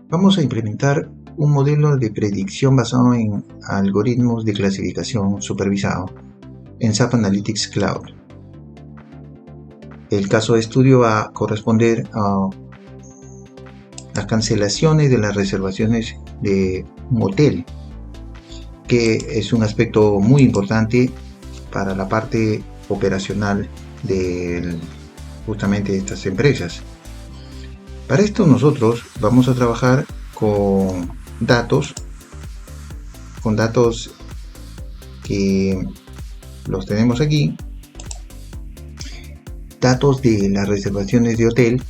Vamos a implementar un modelo de predicción basado en algoritmos de clasificación supervisado en SAP Analytics Cloud. El caso de estudio va a corresponder a las cancelaciones de las reservaciones de un hotel, que es un aspecto muy importante para la parte operacional de justamente estas empresas. Para esto nosotros vamos a trabajar con datos que los tenemos aquí, datos de las reservaciones de hotel.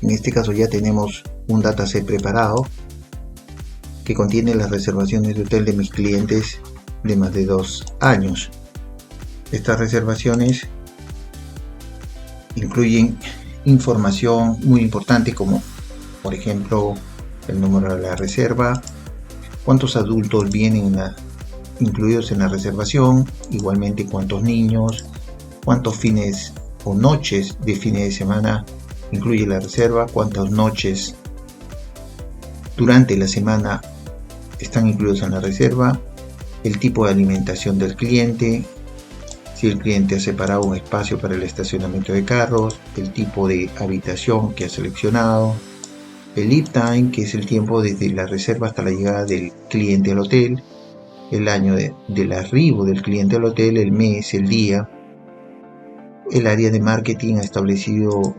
En este caso ya tenemos un dataset preparado que contiene las reservaciones de hotel de mis clientes de más de 2 años. Estas reservaciones incluyen información muy importante como, por ejemplo, el número de la reserva, cuántos adultos vienen incluidos en la reservación, igualmente cuántos niños, cuántos fines o noches de fines de semana incluye la reserva, cuántas noches durante la semana están incluidos en la reserva, el tipo de alimentación del cliente, si el cliente ha separado un espacio para el estacionamiento de carros, el tipo de habitación que ha seleccionado, el lead time, que es el tiempo desde la reserva hasta la llegada del cliente al hotel, el año del arribo del cliente al hotel, el mes, el día. El área de marketing ha establecido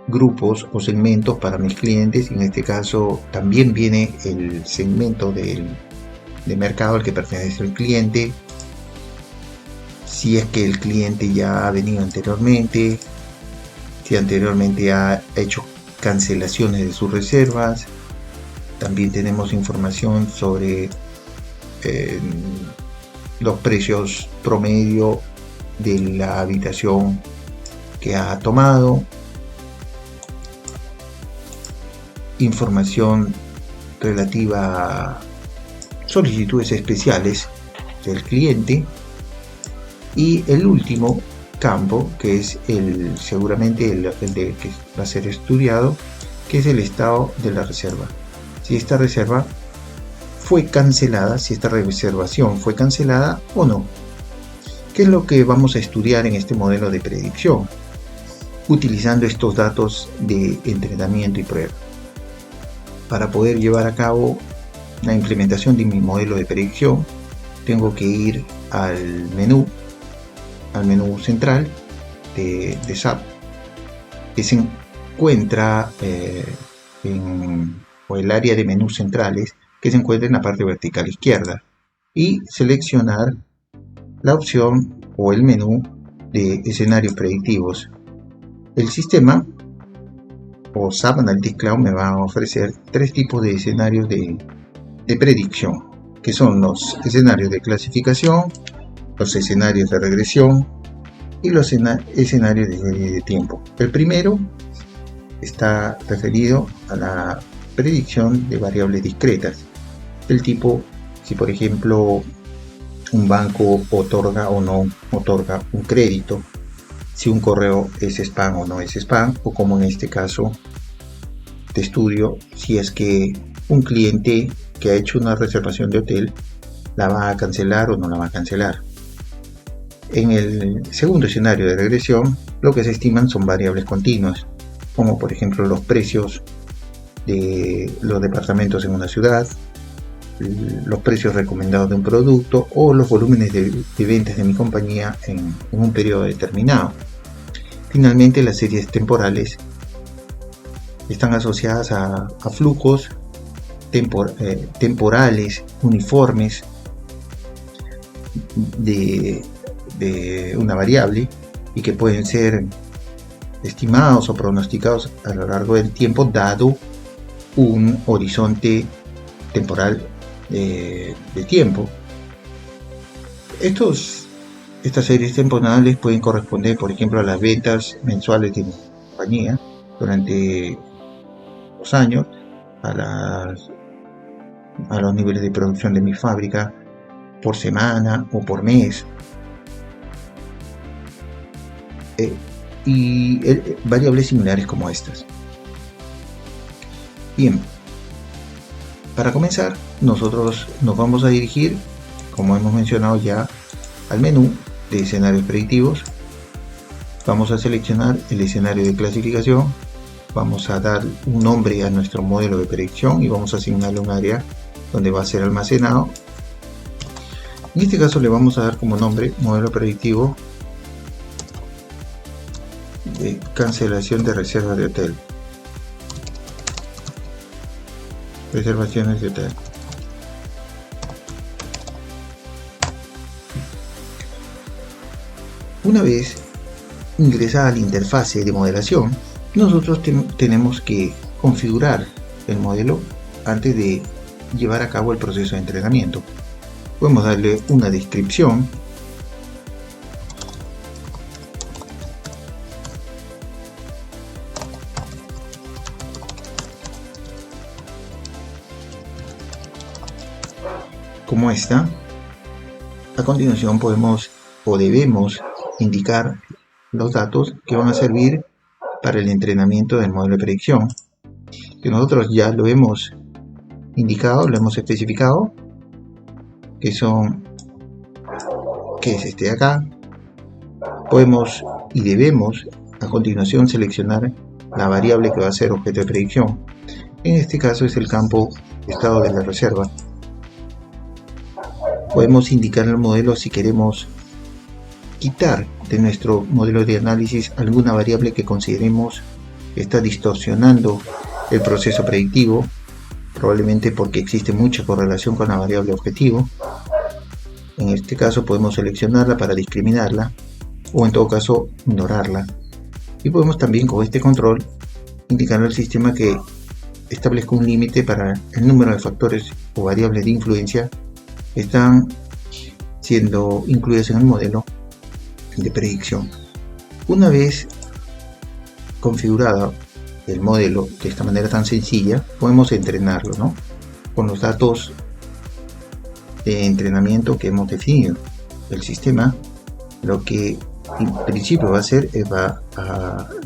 grupos o segmentos para mis clientes. En este caso también viene el segmento de mercado al que pertenece el cliente, si es que el cliente ya ha venido anteriormente, si anteriormente ha hecho cancelaciones de sus reservas. También tenemos información sobre los precios promedio de la habitación que ha tomado, información relativa a solicitudes especiales del cliente, y el último campo, que es seguramente el de que va a ser estudiado, que es el estado de la reserva. Si esta reserva fue cancelada, si esta reservación fue cancelada o no. ¿Qué es lo que vamos a estudiar en este modelo de predicción? Utilizando estos datos de entrenamiento y prueba. Para poder llevar a cabo la implementación de mi modelo de predicción, tengo que ir al menú central de SAP, que se encuentra o el área de menús centrales, que se encuentra en la parte vertical izquierda, y seleccionar la opción o el menú de escenarios predictivos. El sistema o SAP Analytics Cloud me va a ofrecer 3 tipos de escenarios de predicción, que son los escenarios de clasificación, los escenarios de regresión y los escenarios de tiempo. El primero está referido a la predicción de variables discretas, del tipo si por ejemplo un banco otorga o no otorga un crédito, si un correo es spam o no es spam, o como en este caso de estudio, si es que un cliente que ha hecho una reservación de hotel la va a cancelar o no la va a cancelar. En el segundo escenario de regresión, lo que se estiman son variables continuas, como por ejemplo los precios de los departamentos en una ciudad, los precios recomendados de un producto o los volúmenes de ventas de mi compañía en un periodo determinado. Finalmente, las series temporales están asociadas a flujos temporales uniformes de una variable y que pueden ser estimados o pronosticados a lo largo del tiempo dado un horizonte temporal de tiempo. Estas series temporales pueden corresponder, por ejemplo, a las ventas mensuales de mi compañía durante los años, a los niveles de producción de mi fábrica por semana o por mes, y variables similares como estas. Bien, para comenzar nosotros nos vamos a dirigir, como hemos mencionado ya, al menú de escenarios predictivos. Vamos a seleccionar el escenario de clasificación, vamos a dar un nombre a nuestro modelo de predicción y vamos a asignarle un área donde va a ser almacenado. En este caso le vamos a dar como nombre modelo predictivo de cancelación de reservas de hotel. Reservaciones de hotel. Una vez ingresada a la interfase de modelación, nosotros tenemos que configurar el modelo antes de llevar a cabo el proceso de entrenamiento. Podemos darle una descripción, como esta. A continuación podemos o debemos indicar los datos que van a servir para el entrenamiento del modelo de predicción, que nosotros ya lo hemos indicado, lo hemos especificado, que es este de acá. Podemos y debemos a continuación seleccionar la variable que va a ser objeto de predicción. En este caso es el campo estado de la reserva. Podemos indicar al modelo si queremos quitar de nuestro modelo de análisis alguna variable que consideremos que está distorsionando el proceso predictivo, probablemente porque existe mucha correlación con la variable objetivo. En este caso podemos seleccionarla para discriminarla o en todo caso ignorarla. Y podemos también con este control indicar al sistema que establezca un límite para el número de factores o variables de influencia que están siendo incluidas en el modelo de predicción. Una vez configurado el modelo de esta manera tan sencilla, podemos entrenarlo, ¿no?, con los datos de entrenamiento que hemos definido. El sistema lo que en principio va a hacer es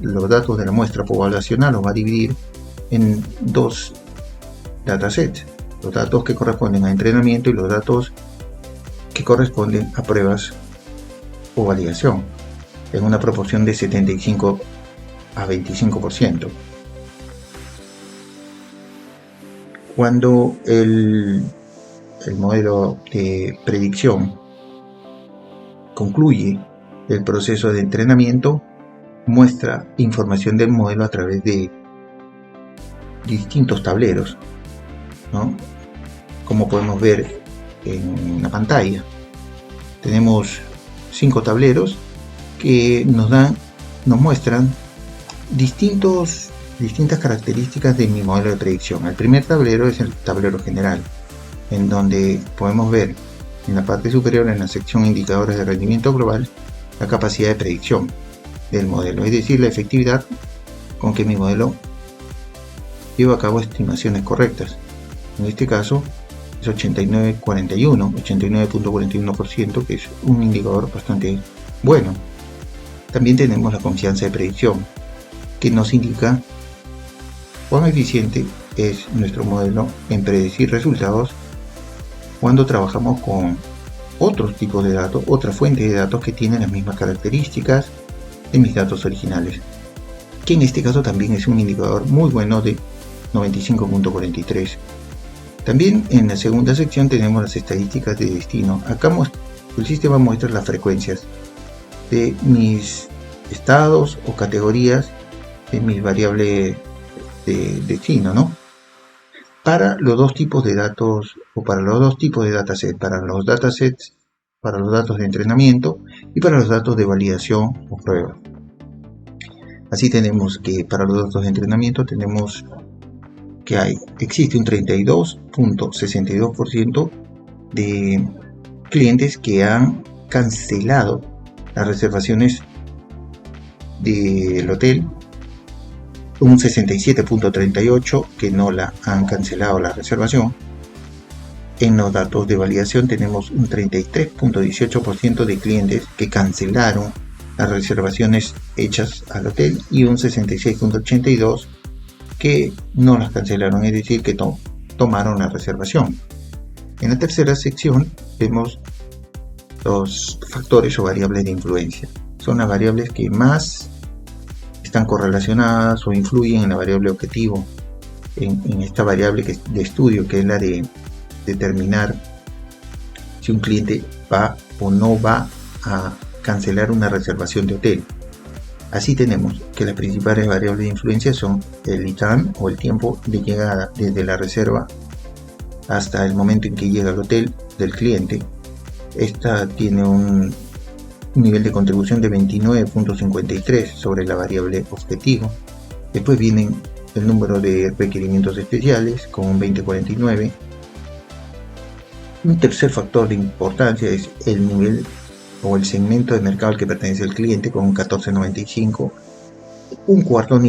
los datos de la muestra poblacional los va a dividir en dos datasets: los datos que corresponden a entrenamiento y los datos que corresponden a pruebas o validación, en una proporción de 75 a 25%. Cuando el modelo de predicción concluye el proceso de entrenamiento, muestra información del modelo a través de distintos tableros, ¿no?, como podemos ver en la pantalla. Tenemos 5 tableros que nos muestran distintas características de mi modelo de predicción. El primer tablero es el tablero general, en donde podemos ver en la parte superior, en la sección indicadores de rendimiento global, la capacidad de predicción del modelo, es decir, la efectividad con que mi modelo lleva a cabo estimaciones correctas. En este caso es 89.41%, que es un indicador bastante bueno. También tenemos la confianza de predicción, que nos indica cuán eficiente es nuestro modelo en predecir resultados cuando trabajamos con otros tipos de datos, otras fuentes de datos que tienen las mismas características de mis datos originales, que en este caso también es un indicador muy bueno de 95.43. También en la segunda sección tenemos las estadísticas de destino. Acá el sistema muestra las frecuencias de mis estados o categorías de mis variables de destino, ¿no?, para los dos tipos de datos o para los dos tipos de datasets, para los datasets, para los datos de entrenamiento y para los datos de validación o prueba. Así tenemos que para los datos de entrenamiento tenemos que existe un 32.62% de clientes que han cancelado las reservaciones del hotel, un 67.38% que no la han cancelado la reservación. En los datos de validación tenemos un 33.18% de clientes que cancelaron las reservaciones hechas al hotel y un 66.82% que no las cancelaron, es decir, que tomaron la reservación. En la tercera sección vemos los factores o variables de influencia. Son las variables que más están correlacionadas o influyen en la variable objetivo, en esta variable de estudio, que es la de determinar si un cliente va o no va a cancelar una reservación de hotel. Así tenemos que las principales variables de influencia son el lead time o el tiempo de llegada desde la reserva hasta el momento en que llega al hotel del cliente. Esta tiene un nivel de contribución de 29.53 sobre la variable objetivo. Después vienen el número de requerimientos especiales con un 20.49. Un tercer factor de importancia es el nivel o el segmento de mercado al que pertenece el cliente con un 14.95. Un cuarto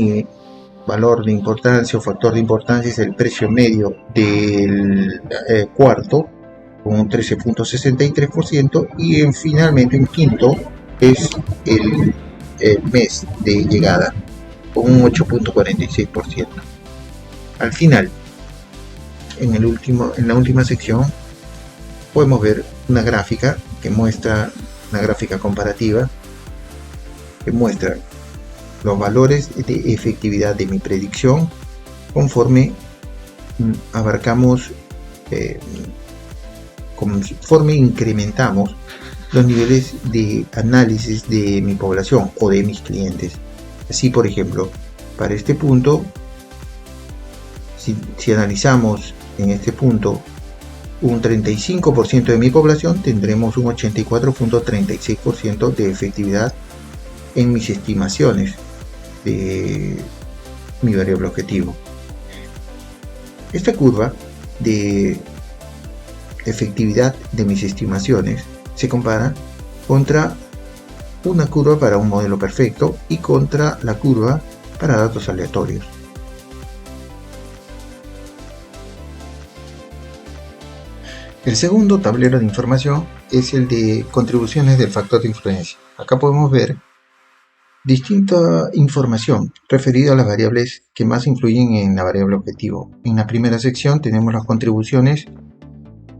valor de importancia o factor de importancia es el precio medio del cuarto con un 13.63%, y finalmente un quinto es el mes de llegada con un 8.46%. Al final, en la última sección, podemos ver una gráfica que muestra una gráfica comparativa que muestra los valores de efectividad de mi predicción conforme conforme incrementamos los niveles de análisis de mi población o de mis clientes. Así, por ejemplo, para este punto, si analizamos en este punto un 35% de mi población, tendremos un 84.36% de efectividad en mis estimaciones de mi variable objetivo. Esta curva de efectividad de mis estimaciones se compara contra una curva para un modelo perfecto y contra la curva para datos aleatorios. El segundo tablero de información es el de contribuciones del factor de influencia. Acá podemos ver distinta información referida a las variables que más influyen en la variable objetivo. En la primera sección tenemos las contribuciones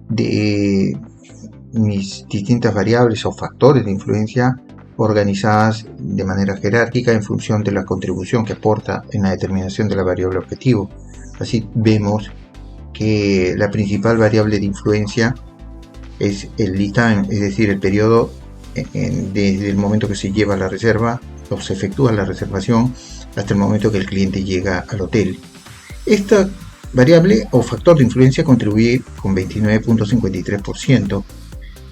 de mis distintas variables o factores de influencia organizadas de manera jerárquica en función de la contribución que aporta en la determinación de la variable objetivo. Así vemos que la principal variable de influencia es el lead time, es decir, el periodo desde el momento que se lleva la reserva o se efectúa la reservación hasta el momento que el cliente llega al hotel. Esta variable o factor de influencia contribuye con 29.53%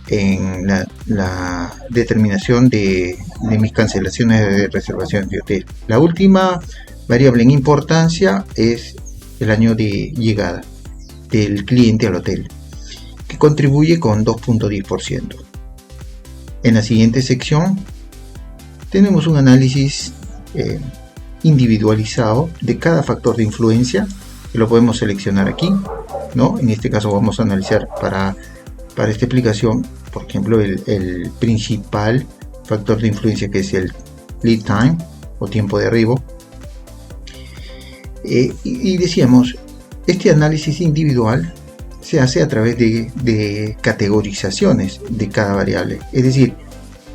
en la determinación de mis cancelaciones de reservaciones de hotel. La última variable en importancia es el año de llegada del cliente al hotel, que contribuye con 2.10%. En la siguiente sección tenemos un análisis individualizado de cada factor de influencia, que lo podemos seleccionar aquí, ¿no? En este caso vamos a analizar para esta explicación, por ejemplo, el principal factor de influencia, que es el lead time o tiempo de arribo. Y decíamos, este análisis individual se hace a través de categorizaciones de cada variable. Es decir,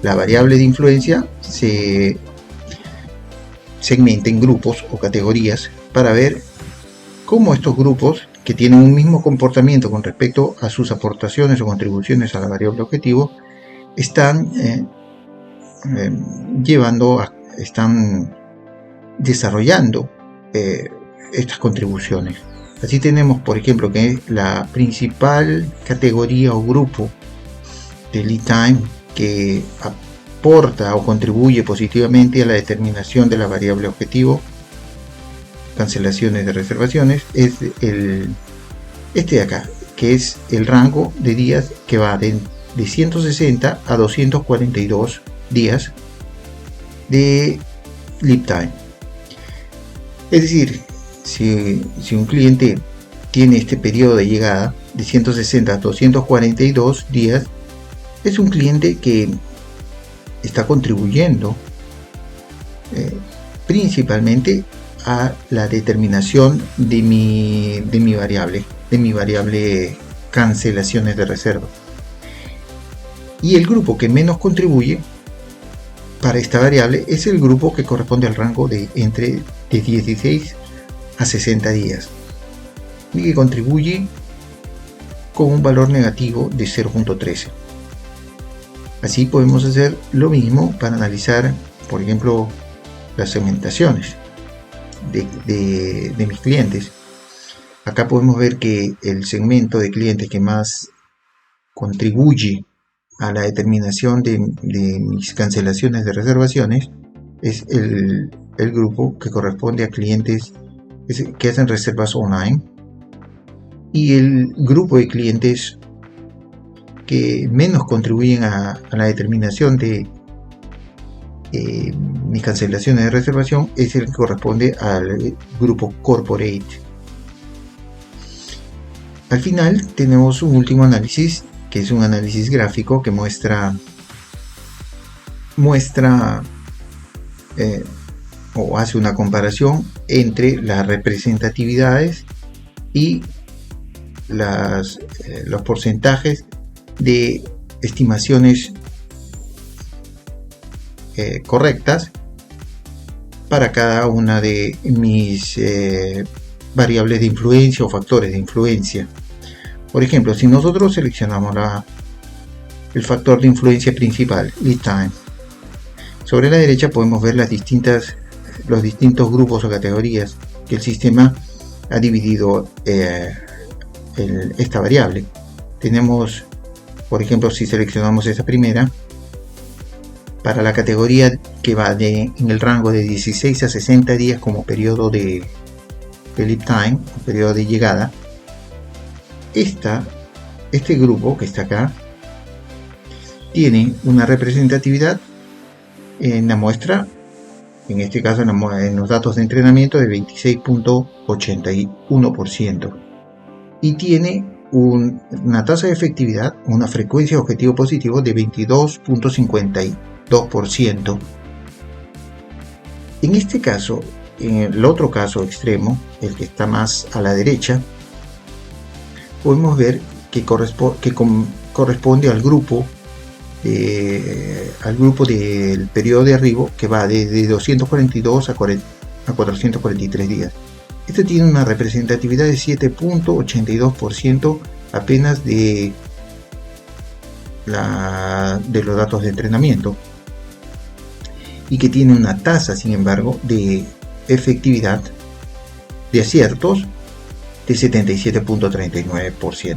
la variable de influencia se segmenta en grupos o categorías para ver cómo estos grupos, que tienen un mismo comportamiento con respecto a sus aportaciones o contribuciones a la variable objetivo, están están desarrollando estas contribuciones. Así tenemos, por ejemplo, que la principal categoría o grupo de lead time que aporta o contribuye positivamente a la determinación de la variable objetivo, cancelaciones de reservaciones, es este de acá, que es el rango de días que va de 160 a 242 días de lead time. Es decir, si un cliente tiene este periodo de llegada de 160 a 242 días, es un cliente que está contribuyendo principalmente a la determinación de mi variable cancelaciones de reserva. Y el grupo que menos contribuye para esta variable es el grupo que corresponde al rango de 16 a 60 días y que contribuye con un valor negativo de 0.13. Así podemos hacer lo mismo para analizar, por ejemplo, las segmentaciones de mis clientes. Acá podemos ver que el segmento de clientes que más contribuye a la determinación de mis cancelaciones de reservaciones es el grupo que corresponde a clientes que hacen reservas online, y el grupo de clientes que menos contribuyen a la determinación de mis cancelaciones de reservación es el que corresponde al grupo corporate. Al final tenemos un último análisis, que es un análisis gráfico que muestra o hace una comparación entre las representatividades y los porcentajes de estimaciones correctas para cada una de mis variables de influencia o factores de influencia. Por ejemplo, si nosotros seleccionamos el factor de influencia principal, lead time, sobre la derecha podemos ver los distintos grupos o categorías que el sistema ha dividido esta variable. Tenemos, por ejemplo, si seleccionamos esa primera, para la categoría que va en el rango de 16 a 60 días como periodo de lead time, periodo de llegada, este grupo que está acá tiene una representatividad en la muestra, en este caso en los datos de entrenamiento, de 26.81%, y tiene una tasa de efectividad, una frecuencia de objetivo positivo de 22.52%. En este caso, en el otro caso extremo, el que está más a la derecha, podemos ver que corresponde al grupo del periodo de arribo, que va desde 242 a 443 días. Este tiene una representatividad de 7.82% apenas de los datos de entrenamiento, y que tiene una tasa, sin embargo, de efectividad de aciertos de 77.39%.